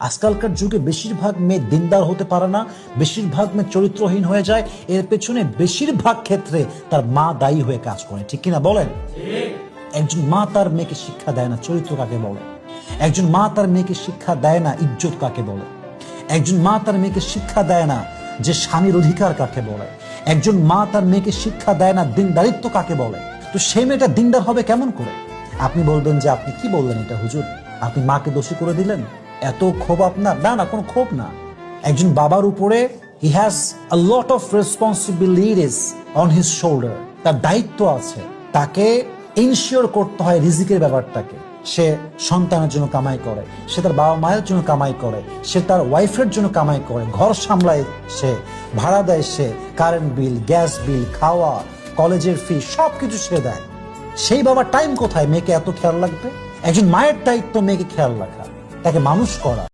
আজকালকার যুগে বেশিরভাগ মেয়ে দিনদার হতে পারে না, বেশিরভাগ মেয়ে চরিত্রহীন হয়ে যায়। এর পেছনে বেশিরভাগ ক্ষেত্রে তার মা দায়ী হয়ে কাজ করে, ঠিক কিনা বলেন? একজন মা তার মেয়েকে শিক্ষা দেয় না চরিত্র কাকে বলে, একজন মা তার মেয়েকে শিক্ষা দেয় না ইজ্জত কাকে বলে, একজন মা তার মেয়েকে শিক্ষা দেয় না যে স্বামীর অধিকার কাকে বলে, একজন মা তার মেয়েকে শিক্ষা দেয় না দিনদারিত্ব কাকে বলে। তো সে মেয়েটা দিনদার হবে কেমন করে? আপনি বলবেন যে আপনি কি বললেন এটা হুজুর, আপনি মাকে দোষী করে দিলেন, এত ক্ষোভ আপনার? না না, কোনো ক্ষোভ না। একজন বাবার উপরে he has a lot of responsibilities on his shoulder, তার দায়িত্ব আছে, তাকে ইনশিওর করতে হয় রিজিকের ব্যাপারটাকে। সে সন্তানের জন্য কামাই করে, সে তার বাবা মায়ের জন্য কামাই করে, সে তার ওয়াইফের জন্য কামাই করে, ঘর সামলায়, সে ভাড়া দেয়, সে কারেন্ট বিল, গ্যাস বিল, খাওয়া, কলেজের ফি সবকিছু সে দেয়। সেই বাবার টাইম কোথায় মেয়েকে এত খেয়াল রাখবে? একজন মায়ের দায়িত্ব মেয়েকে খেয়াল রাখা, তাকে মানুষ করা।